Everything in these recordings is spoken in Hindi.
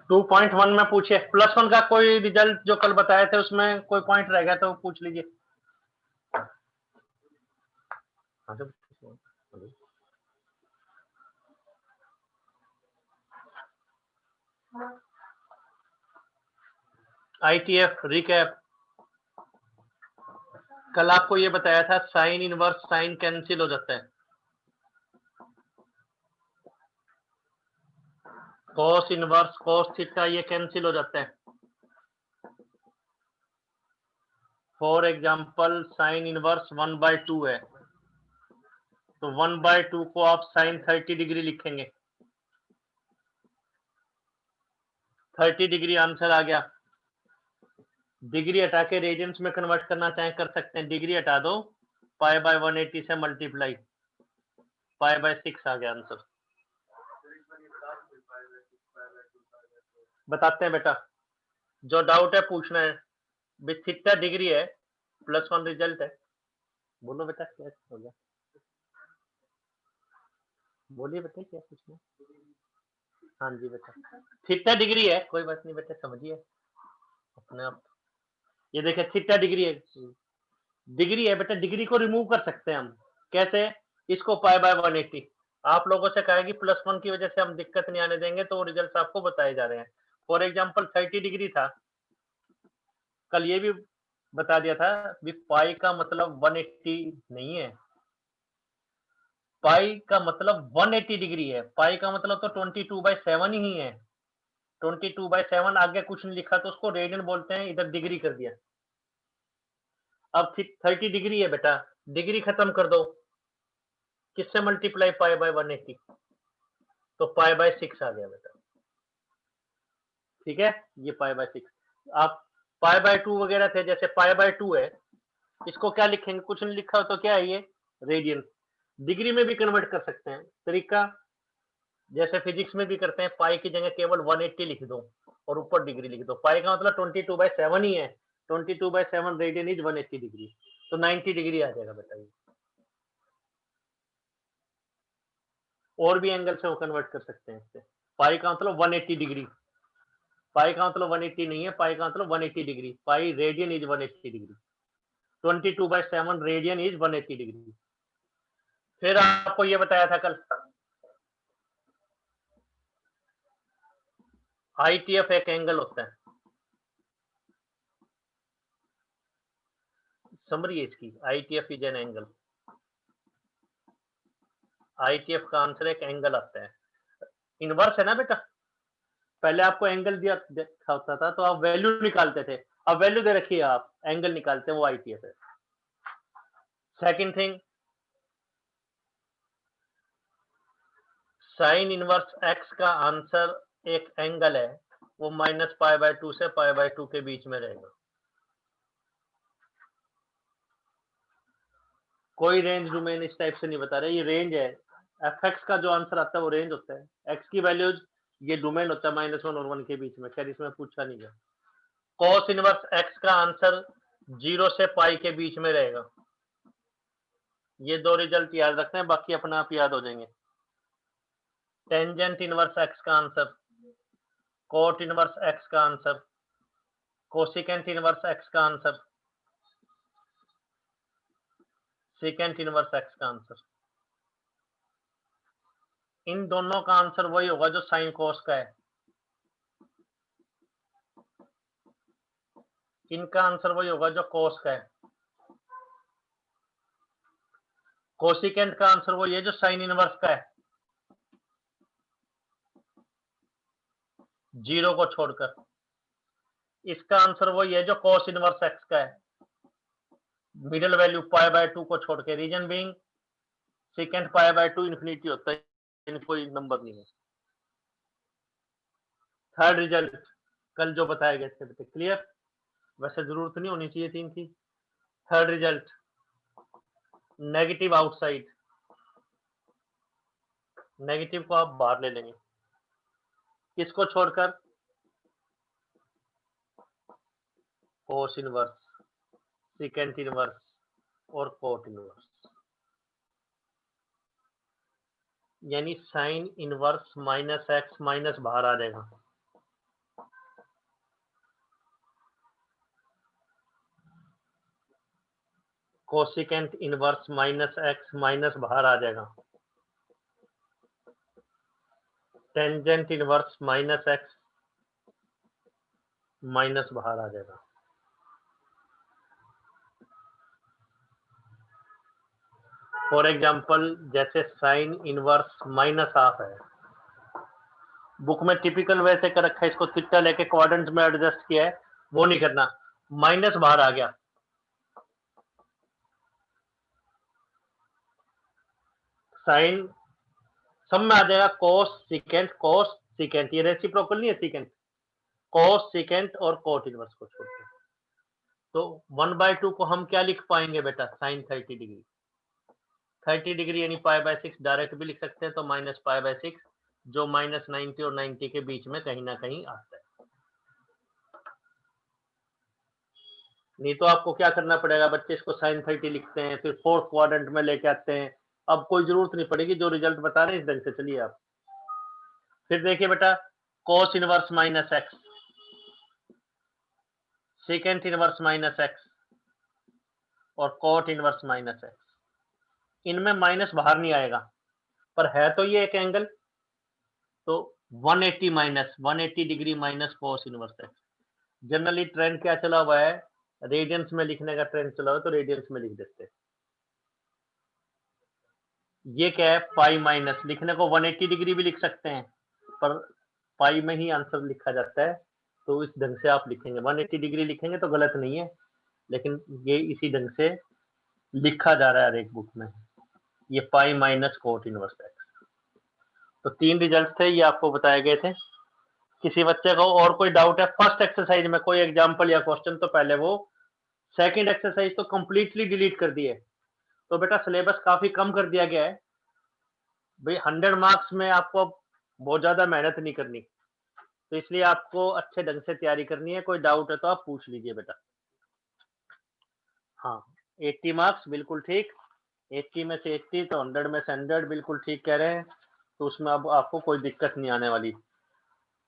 2.1 में पूछिए। +1 का कोई रिजल्ट जो कल बताए थे उसमें कोई पॉइंट रह गया तो पूछ लीजिए। ITF रिकैप, कल आपको ये बताया था साइन इनवर्स साइन कैंसिल हो जाता है, कॉस इनवर्स कॉस थीटा ये कैंसिल हो जाता है। फॉर एग्जाम्पल साइन इनवर्स 1/2 है, तो 1/2 को आप साइन 30 डिग्री लिखेंगे। 30 डिग्री आंसर आ गया। डिग्री हटा के रेडियंस में कन्वर्ट करना चाहे कर सकते हैं, डिग्री हटा दो, π/180 से मल्टीप्लाई, π/6 आ गया आंसर। बताते हैं बेटा, जो डाउट है पूछना है। थीटा डिग्री है, +1 रिजल्ट है। बोलो बेटा क्या हो गया, बोलिए बेटा क्या पूछना। हाँ जी बेटा, थीटा डिग्री है, कोई बात नहीं बेटा, समझिए अपने आप। ये देखिए थीटा डिग्री है, डिग्री है बेटा, डिग्री को रिमूव कर सकते हैं हम। कैसे? इसको π/180, आप लोगों से कहेगी +1 की वजह से हम दिक्कत नहीं आने देंगे, तो रिजल्ट आपको बताए जा रहे हैं। फॉर एग्जाम्पल 30 डिग्री था, कल ये भी बता दिया था भी पाई का मतलब 180 नहीं है, पाई का मतलब 180 डिग्री है, पाई का मतलब तो 22/7 ही है। 22/7 आगे कुछ नहीं लिखा तो उसको रेडियन बोलते हैं, इधर डिग्री कर दिया। अब 30 डिग्री है बेटा, डिग्री खत्म कर दो, किससे मल्टीप्लाई, π/180, तो π/6 आ गया बेटा। ठीक है, ये π/6। आप π/2 वगैरह थे, जैसे π/2 है, इसको क्या लिखेंगे, कुछ नहीं लिखा हो तो क्या है ये, रेडियन। डिग्री में भी कन्वर्ट कर सकते हैं, तरीका जैसे फिजिक्स में भी करते हैं, पाई की जगह केवल 180 लिख दो और ऊपर डिग्री लिख दो। पाई का मतलब 22/7 ही है, 22/7 रेडियन इज 180 डिग्री, तो 90 डिग्री आ जाएगा बेटा। ये और भी एंगल से वो कन्वर्ट कर सकते हैं इससे। पाई का मतलब 180 डिग्री, पाई का मतलब 180 नहीं है, पाई का मतलब 180 degree, pi radian is 180 degree, 22/7 radian is 180 degree. फिर आपको ये बताया था कल, ITF एक एंगल होता है, समरी है इसकी, ITF is an angle. ITF का आंसर एक एंगल आता है, इनवर्स है ना बेटा, पहले आपको एंगल दिया देखा होता था तो आप वैल्यू निकालते थे, अब वैल्यू दे रखी है आप एंगल निकालते हैं, वो ITF है। Second thing, sine inverse x का आंसर एक एंगल है, वो -π/2 से π/2 के बीच में रहेगा। कोई रेंज डोमेन इस टाइप से नहीं बता रहे, ये रेंज है। fx का जो आंसर आता है वो रेंज होता है, x की वैल्यूज ये डोमेन होता है -1 और 1 के बीच में। खैर इसमें पूछा नहीं गया। कॉस इनवर्स x का आंसर 0 से पाई के बीच में रहेगा। ये दो रिजल्ट याद रखना है, बाकी अपने आप याद हो जाएंगे। टेंजेंट इनवर्स x का आंसर, कोट इनवर्स x का आंसर, कोसिकेंट इनवर्स x का आंसर, सेकेंट इनवर्स x का आंसर। इन दोनों का आंसर वही होगा जो साइन कोस का है, इनका आंसर वही होगा जो कोस का है। कोसिकेंट का आंसर वही है जो साइन इनवर्स का है, 0 को छोड़कर। इसका आंसर वही है जो कॉस इनवर्स x का है, मिडिल वैल्यू π/2 को छोड़ के, रीजन बीइंग सेकेंड π/2 इंफिनिटी होता है, कोई नंबर नहीं है। थर्ड रिजल्ट कल जो बताए गए थे बेटे, क्लियर? वैसे जरूरत नहीं होनी चाहिए थी इनकी। Third result, negative outside, negative को आप बाहर ले लेंगे, किसको छोड़कर, कोस इनवर्स, सेकेंड इनवर्स और कोट इनवर्स, यानी साइन इनवर्स -x माइनस बाहर आ जाएगा, cosecant inverse minus x minus बाहर आ जाएगा, tangent inverse minus x minus बाहर आ जाएगा। फॉर एग्जाम्पल जैसे साइन इनवर्स माइनस हाफ है, बुक में टिपिकल वैसे कर रखा है, इसको थीटा लेके क्वाड्रेंट में एडजस्ट किया है, वो नहीं करना, माइनस बाहर आ गया, साइन सब में आ जाएगा कोस सिकेंट, ये रेसिप्रोकल नहीं है सिकेंट, कोस सिकेंट और कोट इनवर्स को छोड़ के। तो 1/2 को हम क्या लिख पाएंगे बेटा, साइन 30 डिग्री, 30 डिग्री यानी π/6 डायरेक्ट भी लिख सकते हैं, तो माइनस π/6 जो माइनस 90 और 90 के बीच में कहीं ना कहीं आता है। नहीं तो आपको क्या करना पड़ेगा बच्चे, इसको साइन 30 लिखते हैं, फिर फोर्थ क्वाड्रेंट में लेके आते हैं, अब कोई जरूरत नहीं पड़ेगी, जो रिजल्ट बता रहे हैं इस ढंग से चलिए आप। फिर देखिए बेटा, cos inverse minus x, secant inverse minus x और कोट इनवर्स माइनस एक्स, इनमें माइनस बाहर नहीं आएगा, पर है तो ये एक एंगल, तो 180 degree minus cos inverse x. Generally trend क्या चला हुआ है, रेडियंस में लिखने का ट्रेंड चला हुआ है, तो रेडियंस में लिख देते हैं। ये क्या है, पाई माइनस, लिखने को 180 डिग्री भी लिख सकते हैं, पर पाई में ही आंसर लिखा जाता है, तो इस ढंग से आप लिखेंगे, 180 डिग्री लिखेंगे तो गलत नहीं है, लेकिन ये इसी ढंग से लिखा जा रहा है हर एक बुक में, ये pi minus cot inverse x. तो 3 रिजल्ट थे, ये आपको बताए गए थे। किसी बच्चे को और कोई डाउट है फर्स्ट एक्सरसाइज में, कोई एग्जाम्पल या क्वेश्चन, तो पहले वो सेकंड एक्सरसाइज तो कंप्लीटली डिलीट कर दिए, तो बेटा सिलेबस काफी कम कर दिया गया है भाई, 100 मार्क्स में आपको बहुत ज्यादा मेहनत नहीं करनी, तो इसलिए आपको अच्छे ढंग से तैयारी करनी है। कोई डाउट है तो आप पूछ लीजिए बेटा। हाँ 80 मार्क्स बिल्कुल ठीक, 80 में से 80 तो 100 में से 100 बिल्कुल ठीक कह रहे हैं, तो उसमें अब आपको कोई दिक्कत नहीं आने वाली।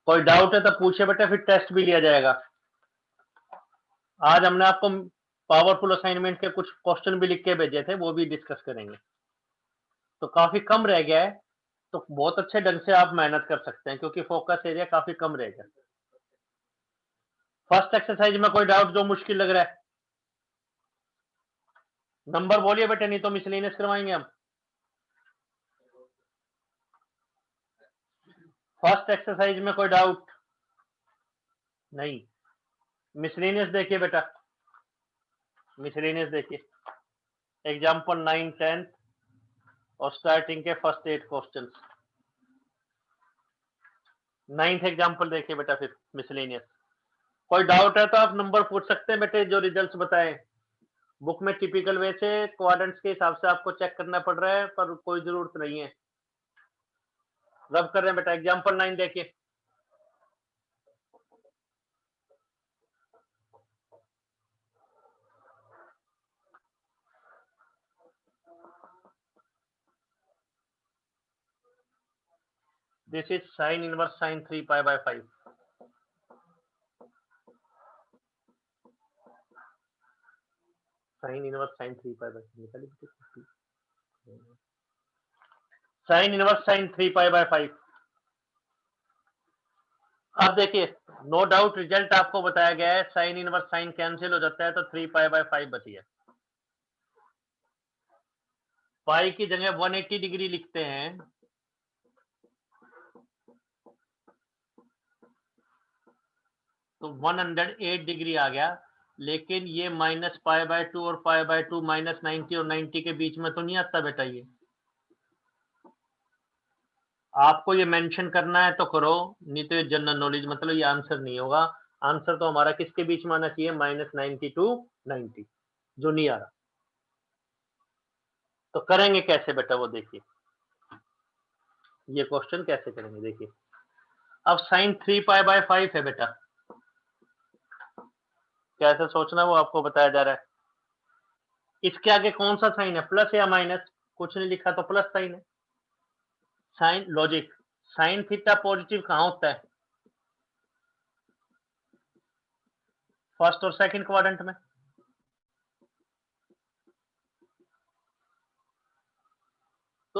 कोई डाउट है तो पूछे बेटा, फिर टेस्ट भी लिया जाएगा। आज हमने आपको पावरफुल असाइनमेंट के कुछ क्वेश्चन भी लिख के भेजे थे, वो भी डिस्कस करेंगे, तो काफी कम रह गया है, तो बहुत अच्छे ढंग से आप मेहनत कर सकते हैं, क्योंकि फोकस एरिया काफी कम रहेगा। फर्स्ट एक्सरसाइज में कोई डाउट जो मुश्किल लग रहा है, नंबर बोलिए बेटे, नहीं तो मिसलेनियस करवाएंगे हम। फर्स्ट एक्सरसाइज में कोई डाउट नहीं, मिसलेनियस देखिए बेटा, मिसलेनियस देखिए, एग्जाम्पल 9, 10 और स्टार्टिंग के फर्स्ट 8 क्वेश्चन। 9th एग्जाम्पल देखिए बेटा, फिर मिसलेनियस। कोई डाउट है तो आप नंबर पूछ सकते हैं बेटे, जो रिजल्ट्स बताएं। बुक में टिपिकल वे से क्वाड्रेंट्स के हिसाब से आपको चेक करना पड़ रहा है, पर कोई जरूरत नहीं है। रब कर रहे हैं बेटा, एग्जाम्पल 9 देखिए, this is sine inverse sine 3π/5, sine inverse sine 3π/5, sine inverse sine 3π/5। अब देखिए, नो डाउट रिजल्ट आपको बताया गया है, साइन इनवर्स साइन कैंसिल हो जाता है, तो 3π/5 बची है। पाई की जगह 180 डिग्री लिखते हैं, तो 108 डिग्री आ गया, लेकिन ये -π/2 और π/2 -90 और 90 के बीच में तो नहीं आता बेटा। ये आपको ये मेंशन करना है तो करो, नहीं तो ये जनरल नॉलेज मतलब ये आंसर नहीं होगा। आंसर तो हमारा किसके बीच में आना चाहिए, -90 टू 90, जो नहीं आ रहा। तो करेंगे कैसे बेटा, वो देखिए, ये क्वेश्चन कैसे करेंगे देखिए। अब साइन 3π/5 है बेटा, कैसे सोचना वो आपको बताया जा रहा है। इसके आगे कौन सा साइन है, प्लस या माइनस, कुछ नहीं लिखा तो प्लस साइन है। Sign logic, sine theta positive कहां होता है, फर्स्ट और सेकंड क्वाड्रेंट में।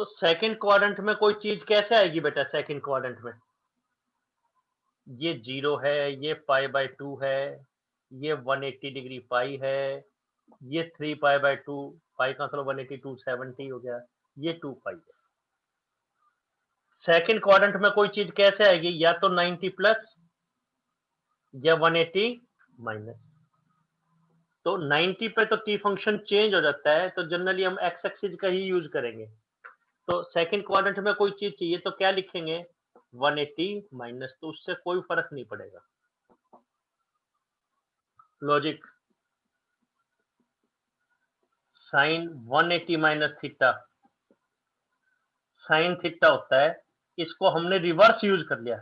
तो सेकंड क्वाड्रेंट में कोई चीज कैसे आएगी बेटा? सेकंड क्वाड्रेंट में ये 0 है, ये π/2 है, ये 180 डिग्री पाई है, ये 3π/2, पाई का मतलब 180 270 हो गया, ये 2 पाई है। सेकंड क्वाड्रेंट में कोई चीज कैसे आएगी? या तो 90 प्लस या 180 माइनस। तो 90 पे तो टी फंक्शन चेंज हो जाता है, तो जनरली हम एक्स एक्सिस का ही यूज करेंगे। तो सेकंड क्वाड्रेंट में कोई चीज चाहिए तो क्या लिखेंगे? 180 माइनस, तो उससे कोई फर्क नहीं पड़ेगा। Logic sine 180 minus theta, sine theta होता है, इसको हमने रिवर्स यूज कर लिया।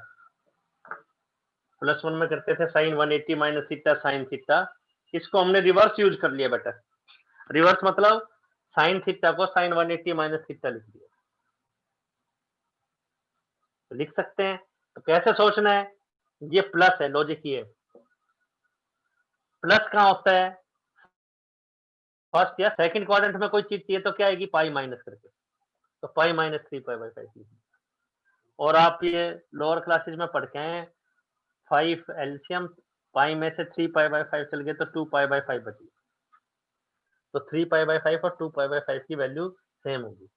+1 में करते थे sine 180 minus theta sine theta, इसको हमने रिवर्स यूज कर लिया बेटा। रिवर्स मतलब साइन थीटा को साइन 180 माइनस थीटा लिख दिया, तो लिख सकते हैं। तो कैसे सोचना है? ये प्लस है, लॉजिक ये प्लस कहाँ होता है? फर्स्ट या सेकंड क्वाड्रेंट में कोई चीज चाहिए तो क्या आएगी? पाई माइनस करके, तो पाई माइनस 3π/5। और आप ये लोअर क्लासेज में पढ़ के हैं 5 एलसीएम, पाई में से 3π/5 चल गए तो 2π/5 बची, तो 3π/5 और 2π/5 की वैल्यू सेम होगी।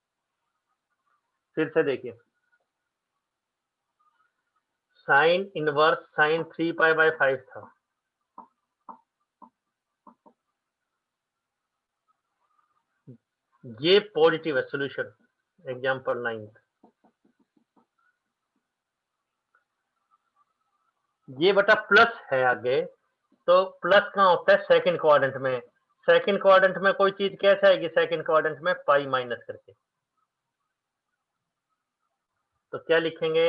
फिर से देखिए, साइन इनवर्स साइन 3π/5 था, ये पॉजिटिव है सोल्यूशन। एग्जांपल 9, ये बटा प्लस है आगे, तो प्लस कहाँ होता है? सेकंड क्वाड्रेंट में। सेकंड क्वाड्रेंट में कोई चीज कैसे आएगी? सेकंड क्वाड्रेंट में पाई माइनस करके, तो क्या लिखेंगे?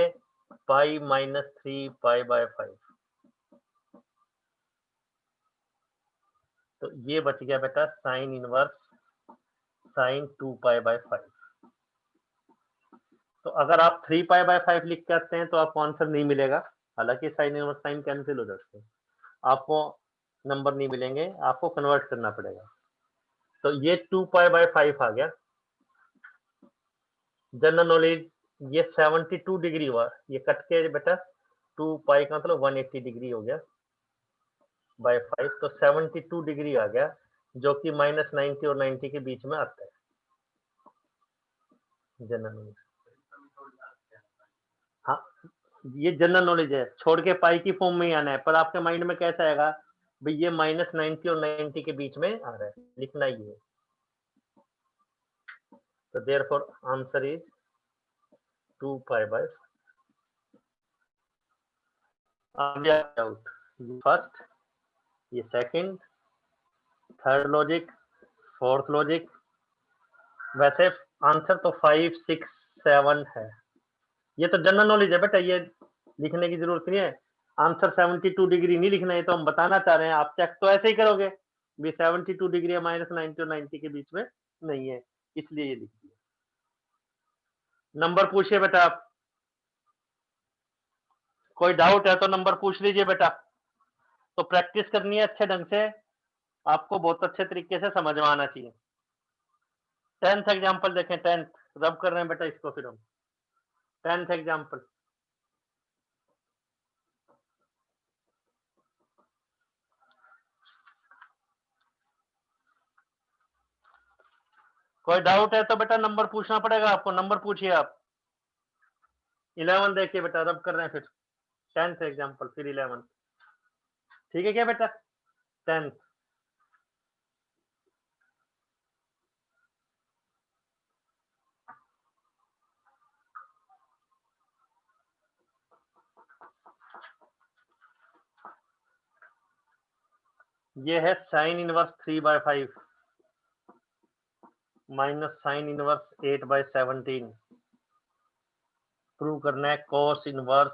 Pi minus 3π/5। तो ये बच गया बेटा साइन इनवर्स साइन 2π/5। तो अगर आप 3π/5 लिख के आते हैं तो आपको आंसर नहीं मिलेगा, हालांकि साइन इनवर्स साइन कैंसिल हो जाते हैं, आपको नंबर नहीं मिलेंगे, आपको कन्वर्ट करना पड़ेगा। तो ये 2π/5 आ गया। जनरल नॉलेज, ये 72 डिग्री हुआ, ये कट के बेटा 2π का मतलब 180 डिग्री हो गया बाय 5, तो 72 डिग्री आ गया, जो कि -90 और 90 के बीच में आता है जनरल नॉलेज। हाँ, ये जनरल नॉलेज है, छोड़ के पाई की फॉर्म में ही आना है, पर आपके माइंड में कैसा आएगा भाई? ये -90 और 90 के बीच में आ रहा है, लिखना ही है। तो देयरफॉर आंसर इज 2π/5। आउट, ये फर्स्ट, ये second, third logic, fourth logic. वैसे आंसर तो 5 6 7 है, ये तो जनरल नॉलेज है बेटा, ये लिखने की जरूरत नहीं है। आंसर 72 डिग्री नहीं लिखना है, तो हम बताना चाह रहे हैं, आप चेक तो ऐसे ही करोगे भी 72 डिग्री -90 और 90 के बीच में नहीं है, इसलिए ये लिख दिया। नंबर पूछिए बेटा आप, कोई डाउट है तो नंबर पूछ लीजिए बेटा। तो प्रैक्टिस करनी है अच्छे ढंग से, आपको बहुत अच्छे तरीके से समझ में आना चाहिए। 10th एग्जाम्पल देखें, 10th रब कर रहे हैं बेटा इसको, फिर हम 10th एग्जाम्पल। कोई डाउट है तो बेटा नंबर पूछना पड़ेगा आपको, नंबर पूछिए आप। 11 देखिए बेटा, रब कर रहे हैं फिर 10th एग्जाम्पल, फिर 11, ठीक है क्या बेटा? 10th, ये है sine inverse 3/5 minus sine inverse 8/17, prove करना है कोस इनवर्स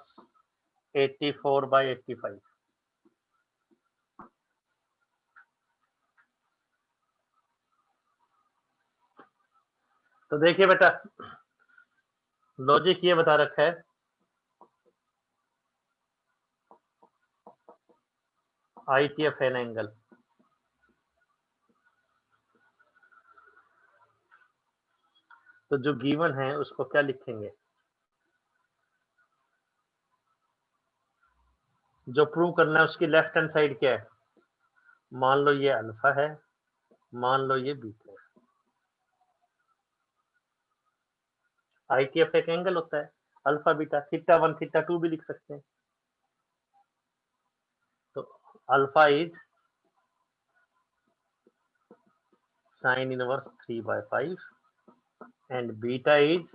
84/85। तो देखिए बेटा, लॉजिक ये बता रखा है, ITF एन एंगल, तो जो गिवन है उसको क्या लिखेंगे, जो प्रूव करना है उसकी लेफ्ट हैंड साइड क्या है, मान लो ये अल्फा है, मान लो ये बीटा है। आईटीएफ एक एंगल होता है, अल्फा बीटा, थीटा 1 थीटा 2 भी लिख सकते हैं। तो alpha is sine inverse 3/5 and beta is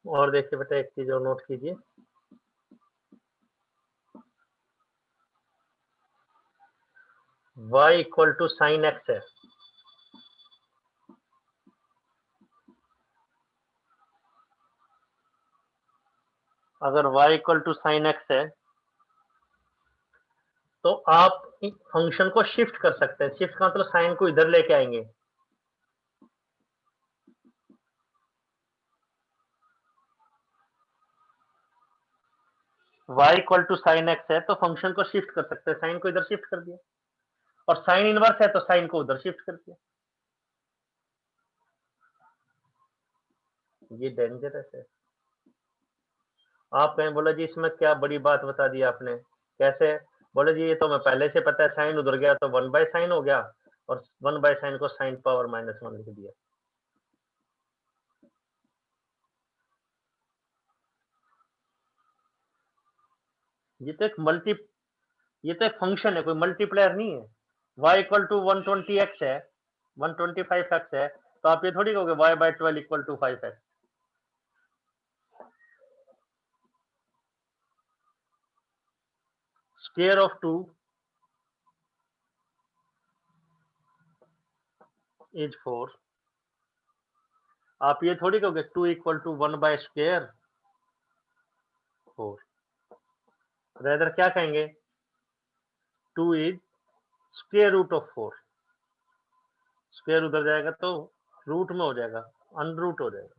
और देखिए बेटा एक चीज और नोट कीजिए, y equal to sine x है, अगर y equal to sine x है तो आप फंक्शन को शिफ्ट कर सकते हैं। शिफ्ट का मतलब साइन को इधर लेके आएंगे, y equal to sine x है तो फंक्शन को शिफ्ट कर सकते हैं, साइन को इधर शिफ्ट कर दिया, और साइन इनवर्स है तो साइन को उधर शिफ्ट कर दिया। ये डेंजरस है। आप कहें बोले जी इसमें क्या बड़ी बात बता दी आपने, कैसे, बोले जी ये तो मैं पहले से पता है, साइन उधर गया तो 1/sin हो गया, और 1/sin को साइन पावर -1 लिख दिया। ये तो एक फंक्शन है, कोई मल्टीप्लायर नहीं है। y इक्वल टू 120x है, 125x है, तो आप ये थोड़ी कहोगे y/12 equal to 5x। Square of 2 is 4। आप ये थोड़ी कहोगे 2 इक्वल टू 1/square 4। रेदर क्या कहेंगे, 2 is square root of 4। Square उधर जाएगा तो रूट में हो जाएगा, अनरूट हो जाएगा।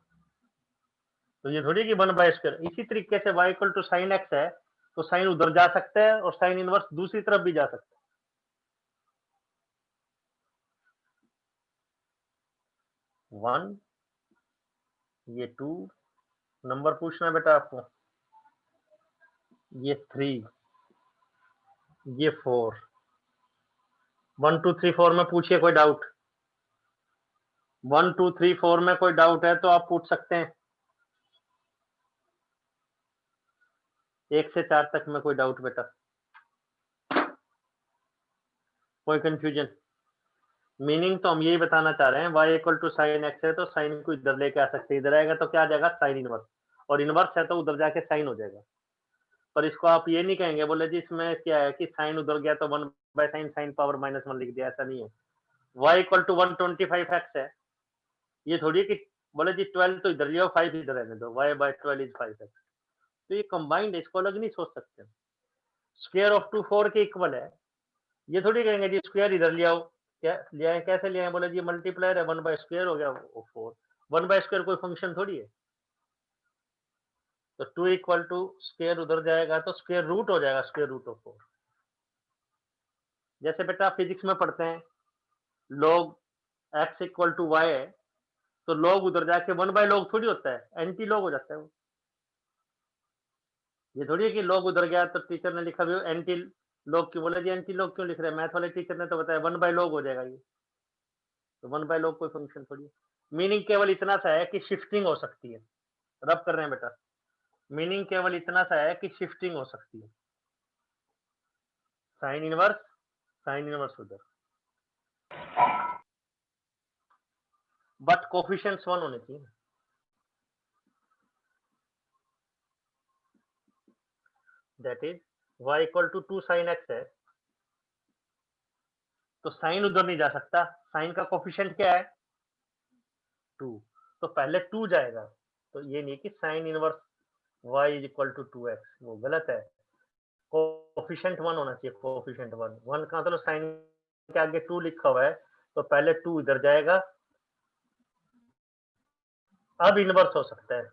तो ये थोड़ी कि 1/square। इसी तरीके से y equal to sine x है तो साइन उधर जा सकता है और साइन इनवर्स दूसरी तरफ भी जा सकता है। 1, ये 2, नंबर पूछना बेटा आपको, ये 3, ये 4, 1 2 3 4 में पूछिए कोई डाउट, 1 2 3 4 में कोई डाउट है तो आप पूछ सकते हैं, 1 से 4 तक में कोई डाउट बेटा, कोई कंफ्यूजन। मीनिंग तो हम यही बताना चाह रहे हैं, y equal to sine x है तो साइन को इधर लेके आ सकते हैं, इधर आएगा तो क्या आ जाएगा साइन इनवर्स, और इनवर्स है तो उधर जाके साइन हो जाएगा। पर इसको आप ये नहीं कहेंगे बोले जी इसमें क्या है कि साइन उधर गया तो 1/sin साइन पावर -1 लिख दिया, ऐसा नहीं है। y इक्वल टू 125x है, ये थोड़ी है कि बोले जी 12 तो इधर लियो 5 इधर रहने दो, y/12 इज 5x। तो ये कंबाइंड है, इसको अलग नहीं सोच सकते। स्क्वायर ऑफ 2 4 के इक्वल है, ये थोड़ी कहेंगे जी स्क्वायर इधर ले आओ, क्या ले आए, कैसे ले आए, बोले जी मल्टीप्लायर है, 1/square हो गया 4, 1/square कोई फंक्शन थोड़ी है। तो 2 इक्वल टू स्क्वायर उधर जाएगा तो स्क्वायर रूट हो जाएगा, स्क्वायर रूट ऑफ 4। जैसे बेटा फिजिक्स में पढ़ते हैं log x equal to y है, तो log उधर जाके 1/log थोड़ी होता है, एंटी log हो जाता है वो। ये थोड़ी है कि log उधर गया तो टीचर ने लिखा भी एंटी log क्यों, बोले जी एंटी log क्यों लिख रहे हैं, मैथ वाले टीचर ने तो बताया 1/log हो जाएगा ये, तो 1/log कोई फंक्शन थोड़ी है। मीनिंग केवल इतना सा है कि शिफ्टिंग हो सकती है, रब कर रहे हैं बेटा, मीनिंग केवल इतना सा है कि शिफ्टिंग हो सकती है, साइन इनवर्स उधर, बट कोफिशिएंट्स 1 होने चाहिए। That is y equal to 2 sin x है तो साइन उधर नहीं जा सकता, साइन का कोफिशिएंट क्या है 2, तो पहले 2 जाएगा, तो ये नहीं कि sine inverse y is equal to 2x, वो गलत है। कोफिशिएंट 1 होना चाहिए, कोफिशिएंट 1, 1 का मतलब साइन के आगे 2 लिखा हुआ है तो पहले 2 इधर जाएगा अब इनवर्स हो सकता है।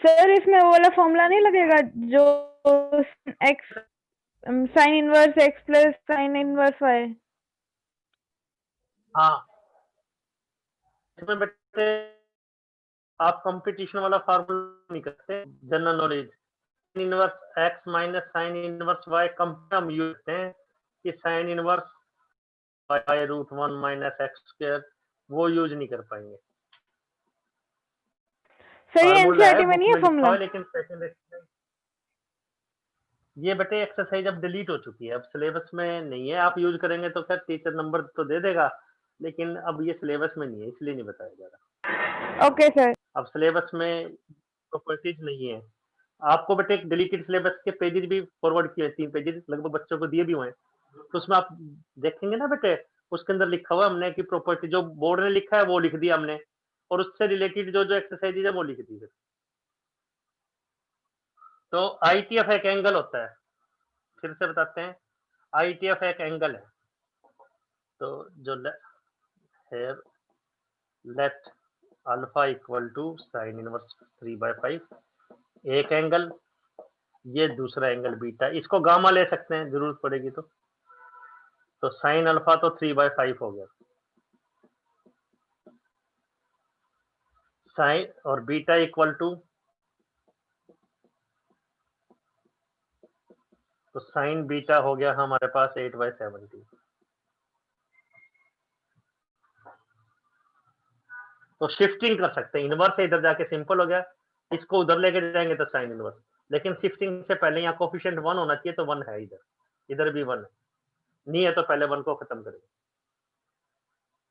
सर इसमें वो वाला फॉर्मूला नहीं लगेगा जो x sine inverse x plus sine inverse y? हाँ, इसमें बेटे आप कंपटीशन वाला फार्मूला नहीं करते, general knowledge inverse x minus sine inverse y हम यूज करते हैं कि sine inverse y root 1 minus x square, वो यूज नहीं कर पाएंगे। सर ये फार्मूला है, एनसीईआरटी में बुक नहीं है में लिखा फॉर्मूला? हुआ है, लेकिन सेकंड एक्सरसाइज ये बेटे एक्सरसाइज अब डिलीट हो चुकी है, अब सिलेबस में नहीं है। आप यूज करेंगे तो खैर टीचर नंबर तो दे देगा, लेकिन अब ये सिलेबस में नहीं है, इसलिए नहीं बताया जा रहा। Okay sir. अब सिलेबस में प्रॉपर्टीज नहीं है। आपको बेटे एक डिलीटेड सिलेबस के पेजेस भी फॉरवर्ड किए, 3 पेजेस लगभग बच्चों को दिए भी हुए हैं, तो उसमें आप देखेंगे ना बेटे, उसके अंदर लिखा हुआ हमने कि प्रॉपर्टी जो बोर्ड ने लिखा है वो लिख दिया हमने, और उससे रिलेटेड जो जो एक्सरसाइजेज है वो लिख दी। तो आईटीएफ एक एंगल होता है, फिर से बताते हैं, आईटीएफ एक एंगल है। तो जो here let alpha equal to sine inverse 3/5 एक एंगल, ये दूसरा एंगल बीटा, इसको गामा ले सकते हैं जरूरत पड़ेगी तो साइन अल्फा तो 3/5 हो गया, साइन और बीटा इक्वल टू, तो साइन बीटा हो गया हमारे पास 8/70। तो शिफ्टिंग कर सकते हैं, इनवर्स से इधर जाके सिंपल हो गया, इसको उधर लेके जाएंगे तो साइन इनवर्स, लेकिन शिफ्टिंग से पहले यहाँ कोफिशिएंट 1 होना चाहिए, तो 1 है इधर भी 1 है, नहीं है तो पहले 1 को खत्म करेंगे,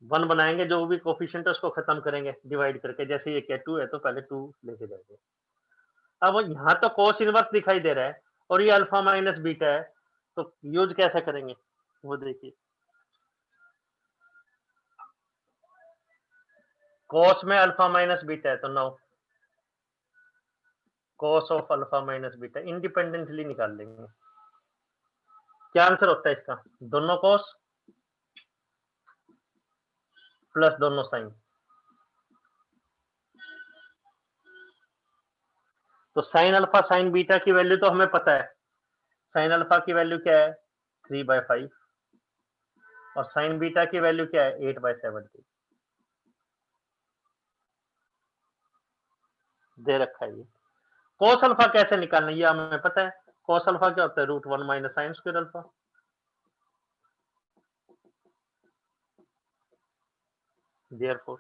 1 बनाएंगे, जो भी कोफिशिएंट है उसको खत्म करेंगे डिवाइड करके, जैसे ये क्या 2 है तो पहले 2 लेके जाएंगे। अब यहाँ तो कोस इनवर्स दिखाई दे रहा है और ये अल्फा माइनस बीटा है, तो यूज कैसे करेंगे वो देखिए। कोस में अल्फा माइनस बीटा है, तो now cos of alpha minus beta independently निकाल लेंगे। क्या आंसर होता है इसका, दोनों कोस प्लस दोनों साइन, तो साइन अल्फा साइन बीटा की वैल्यू तो हमें पता है, साइन अल्फा की वैल्यू क्या है 3/5 और साइन बीटा की वैल्यू क्या है 8/70 दे रखा है। ये कोस अल्फा कैसे निकालना ये हमें पता है, कोस अल्फा क्या होता है root 1 minus sine square alpha, therefore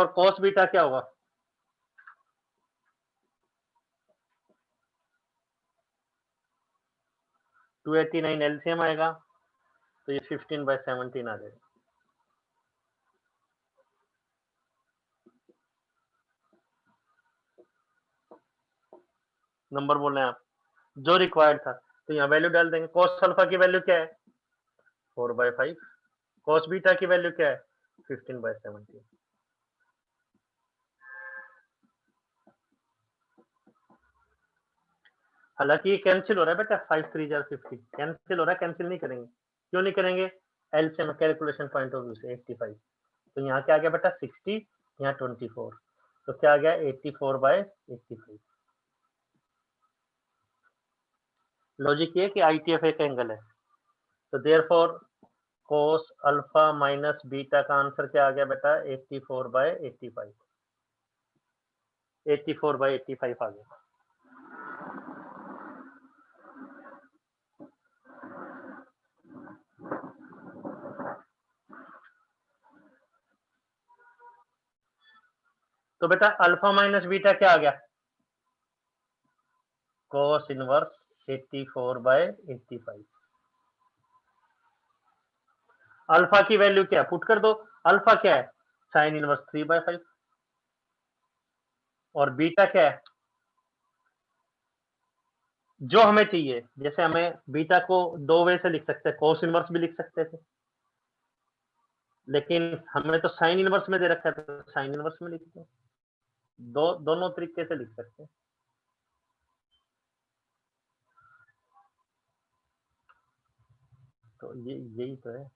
cos beta क्या होगा 289 एलसीएम आएगा, तो ये 15/17 आ जाएगा। नंबर बोल रहे हैं आप, जो रिक्वायर्ड था, तो यहाँ वैल्यू डाल देंगे। कोस अल्फा की वैल्यू क्या है 4/5, कोस बीटा की वैल्यू क्या है 15/17। हालांकि ये कैंसिल हो रहा है बेटा, 5 3 जार 50 कैंसिल हो रहा है, कैंसिल नहीं करेंगे, क्यों नहीं करेंगे, LCM calculation point of view से 85, तो यहाँ क्या आ गया बेटा 60, यहाँ 24, तो क्या आ गया 84/85। लॉजिक ये कि आईटीएफ एक एंगल है, तो therefore cos alpha minus beta का आंसर क्या आ गया बेटा 84/85, 84/85 आ गया। तो बेटा अल्फा माइनस बीटा क्या आ गया कोस इनवर्स 84/85। अल्फा की वैल्यू क्या पुट कर दो, अल्फा क्या है साइन इनवर्स 3/5 और बीटा क्या है जो हमें चाहिए, जैसे हमें बीटा को 2 वे से लिख सकते हैं, कोस इनवर्स भी लिख सकते थे, लेकिन हमें तो साइन इनवर्स में दे रखा है, तो साइन इनवर्स में लिखते हैं, दोनों तरीके से लिख सकते हैं। तो ये यही तो है,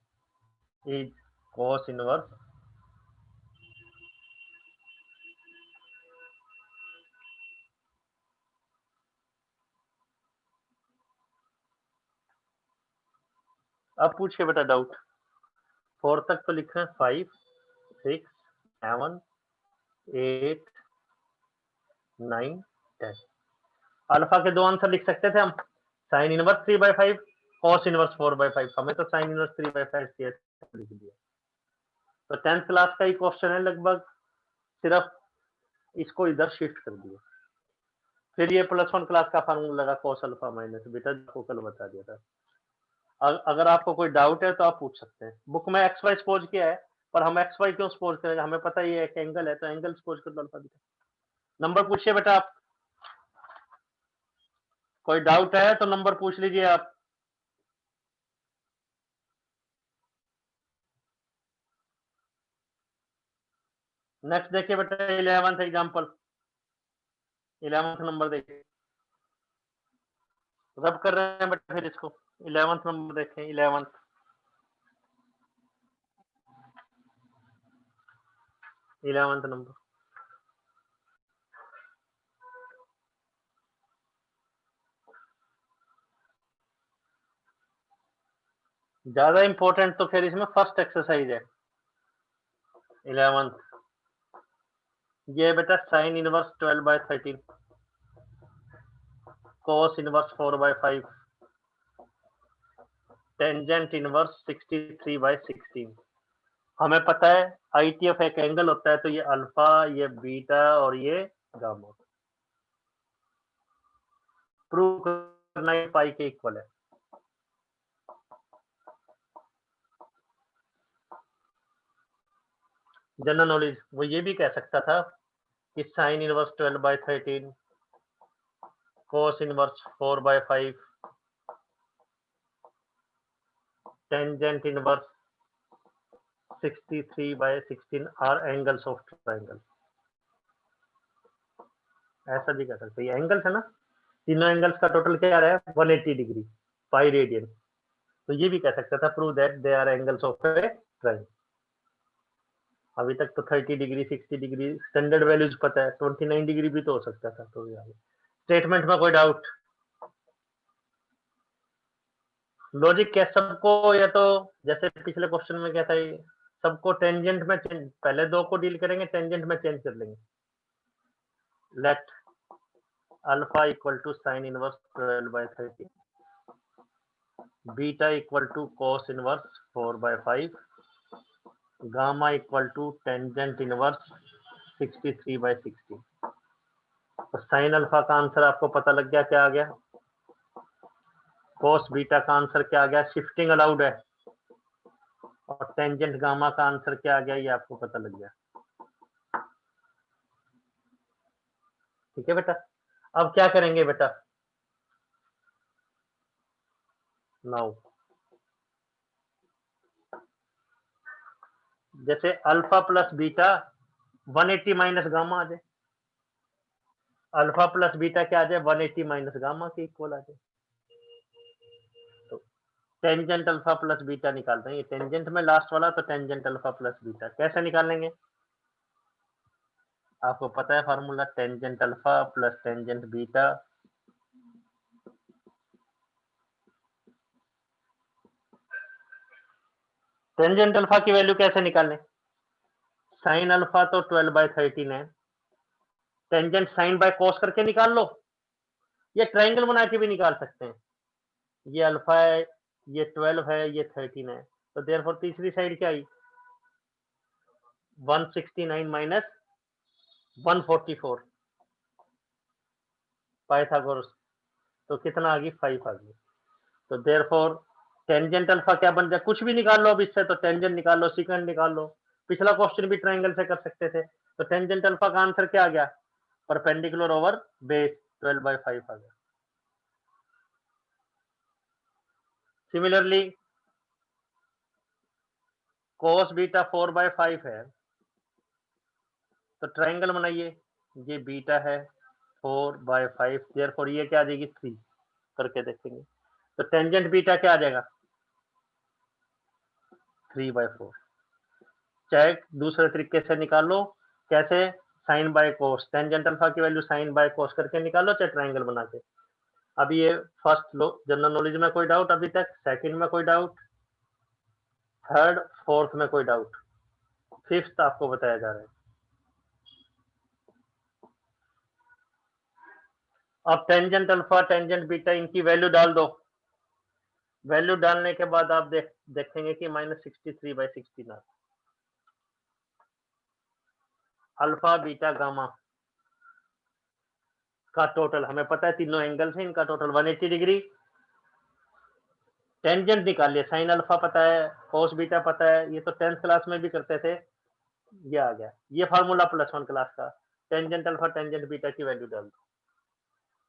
इज cos इनवर्स अब पूछिए बेटा डाउट। 4 तक तो लिख रहे हैं 5 6 7 8 9 10। अल्फा के दो आंसर लिख सकते थे हम, साइन इनवर्स 3/5 कॉस इनवर्स 4/5। हमें तो साइन इनवर्स 3/5 लिख दिया। तो 10th क्लास का ही क्वेश्चन है लगभग, सिर्फ इसको इधर शिफ्ट कर दिया। फिर ये +1 क्लास का फार्मूला लगा कॉस अल्फा माइनस बीटा, को कल बता दिया था। अगर आपको कोई डाउट है तो आप पूछ सकते हैं। बुक में एक्स वाई सपोज किया है, पर हम एक्स वाई क्यों सपोज करेंगे, हमें पता ही है एक एंगल है तो एंगल सपोज कर दो अल्फा बीटा। नंबर पूछिए बेटा आप, कोई डाउट है तो नंबर पूछ लीजिए आप। नेक्स्ट देखिए बेटा 11th एग्जांपल, 11th नंबर देखिए, रब कर रहे हैं बेटा फिर इसको। 11th नंबर देखें, 11th नंबर। ज्यादा इंपॉर्टेंट तो फिर इसमें फर्स्ट एक्सरसाइज है 11th। ये बेटा sign inverse 12/13 cos inverse 4/5 tangent inverse 63/16। हमें पता है आईटीएफ एक एंगल होता है, तो ये अल्फा, ये बीटा और ये गामा। प्रूव करना है पाई के इक्वल है। जनरल नॉलेज वो ये भी कह सकता था कि sine inverse 12/13 cos inverse 4/5 tangent inverse 63/16 are angles of triangle. ऐसा भी कह सकते हैं, एंगल्स है ना, तीनों एंगल्स का टोटल क्या रहा है 180 डिग्री पाई रेडियन। तो ये भी कह सकता था prove that they are angles of a triangle. अभी तक तो 30 डिग्री 60 डिग्री स्टैंडर्ड वैल्यूज पता है, 29 डिग्री भी तो हो सकता था। तो स्टेटमेंट में कोई डाउट, लॉजिक क्या सबको, या तो जैसे पिछले क्वेश्चन में क्या था, सबको टेंजेंट में पहले दो को डील करेंगे, टेंजेंट में चेंज कर लेंगे। Let alpha equal to sine inverse 12/13 beta equal to cos inverse 4/5 gamma equal to tangent inverse 63/16। तो साइन अल्फा का आंसर आपको पता लग गया क्या आ गया, कॉस बीटा का आंसर क्या आ गया, शिफ्टिंग अलाउड है, और टेंजेंट गामा का आंसर क्या आ गया ये आपको पता लग गया। ठीक है बेटा, अब क्या करेंगे बेटा, नाउ जैसे alpha plus beta 180 minus gamma आ जाए, अल्फा प्लस बीटा क्या आ जाए 180 माइनस गामा के इक्वल आ जाए। तो टेंजेंट अल्फा प्लस बीटा निकालते हैं, ये टेंजेंट में लास्ट वाला, तो टेंजेंट अल्फा प्लस बीटा कैसे निकालेंगे, आपको पता है formula, tangent alpha plus tangent beta tangent alpha की वैल्यू कैसे निकालें, साइन अल्फा तो 12/13 है, टेंजेंट साइन बाय कॉस करके निकाल लो, ये ट्रायंगल बना के भी निकाल सकते हैं। ये अल्फा है, ये 12 है, ये 13 है, तो देयरफॉर तीसरी साइड क्या आई 169 माइनस 144 पाइथागोरस, तो कितना आ गई 5 आ गई। तो देयरफॉर टेंजेंट अल्फा क्या बन जाए, कुछ भी निकाल लो अब इससे, तो टेंजेंट निकाल लो, सीकेंट निकाल लो, पिछला क्वेश्चन भी ट्रायंगल से कर सकते थे। तो टेंजेंट अल्फा का आंसर क्या आ गया, परपेंडिकुलर ओवर बेस 12/5 आ गया। सिमिलरली cos बीटा 4/5 है, तो ट्रायंगल बनाइए, ये बीटा है 4/5, देयरफॉर ये क्या आ जाएगी 3 करके देखेंगे। तो टेंजेंट बीटा क्या आ जाएगा 3/4। चाहे दूसरे तरीके से निकाल लो, कैसे, sine by cos, tangent alpha की वैल्यू साइन बाय कोस करके निकालो, चाहे ट्रायंगल बना के। अभी ये फर्स्ट लो, जनरल नॉलेज में कोई डाउट अभी तक? सेकंड में कोई डाउट? थर्ड, फोर्थ में कोई डाउट? फिफ्थ आपको बताया जा रहा है। अब टेंजेंट अल्फा, टेंजेंट बीटा, इनकी वैल्यू डाल दो। वैल्यू डालने के बाद आप देखेंगे कि -63/16 अल्फा बीटा गामा का टोटल हमें पता है, तीनों एंगल है, इनका टोटल 180 डिग्री। टेंजेंट निकालिए, साइन अल्फा पता है, कोस बीटा पता है, ये तो 10th क्लास में भी करते थे। ये आ गया, ये फार्मूला +1 क्लास का। टेंजेंट अल्फा टेंजेंट बीटा की वैल्यू डाल दो,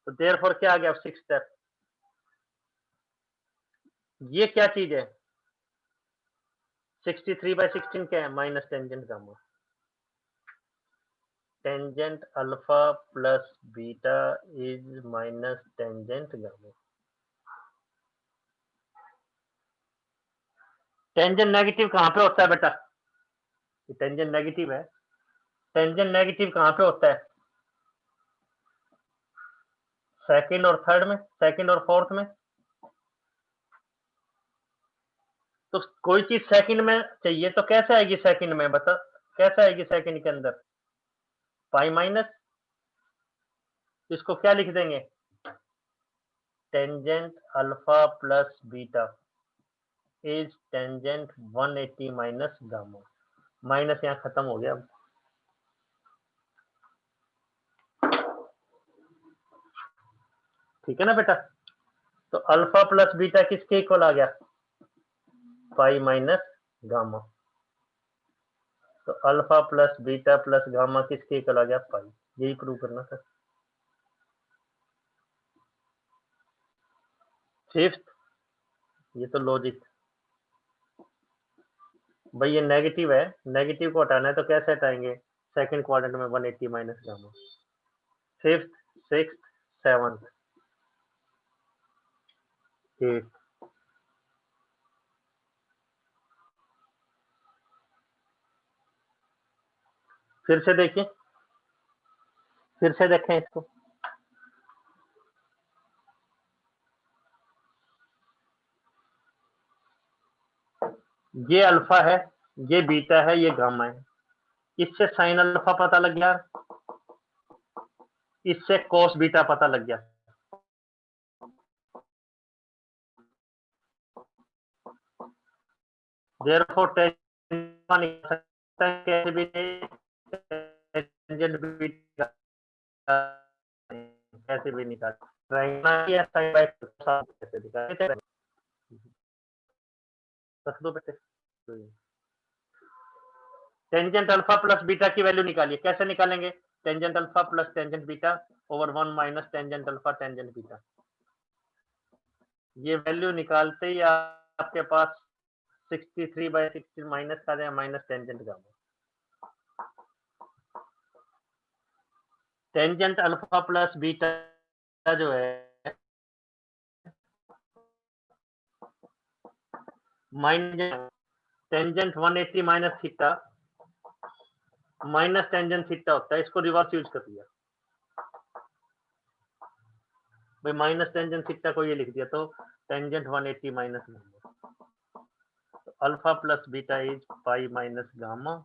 तो देयरफॉर क्या आ गया? 6 स्टेप। ये क्या चीज है? 63/16 क्या है? Minus tangent gamma. Tangent alpha plus beta is minus tangent gamma. Tangent negative कहां पे होता है बेटा? टेंजेंट नेगेटिव है। टेंजेंट नेगेटिव कहां पे होता है? सेकंड और थर्ड में, सेकंड और फोर्थ में। तो कोई चीज सेकंड में चाहिए तो कैसे आएगी सेकंड में? बता, कैसे आएगी सेकंड के अंदर? पाई माइनस, इसको क्या लिख देंगे? Tangent alpha plus beta is tangent 180 minus gamma. Minus यहाँ खत्म हो गया। ठीक है ना बेटा? तो अल्फा प्लस बीटा किसके इक्वल आ गया? Pi minus gamma. तो alpha plus beta plus gamma किसके इक्वल आ गया? पाई। यही प्रूव करना था। फिफ्थ, ये तो लॉजिक भाई, ये नेगेटिव है, नेगेटिव को हटाना है तो कैसे हटाएंगे? सेकंड क्वाड्रेंट में 180 minus gamma. Fifth, sixth, seventh, eight. फिर से देखिए, फिर से देखें इसको। ये अल्फा है, ये बीटा है, ये गामा है। इससे साइन अल्फा पता लग गया, इससे कोस बीटा पता लग गया। देयरफॉर टेंजेंट कैसे भी टेंजेंट बीटा कैसे भी निकाल, ट्रायंगल या साइन बाय कैसे दिखाते हैं? रख दो बेटे। टेंजेंट अल्फा प्लस बीटा की वैल्यू निकालिए, कैसे निकालेंगे? Tangent alpha plus tangent beta over 1 minus tangent alpha tangent beta. ये वैल्यू निकालते ही आपके पास 63/16 माइनस का जाए minus tangent gamma. Tangent alpha plus beta जो है minus tangent 180 minus theta minus tangent theta होता है, इसको रिवर्स यूज कर दिया भाई, माइनस टेंजेंट थीटा को ये लिख दिया, तो टेंजेंट 180 माइनस गामा। तो alpha plus beta is pi minus gamma.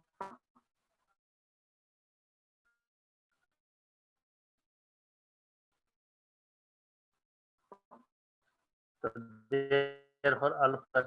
तो देयरफॉर अल्फा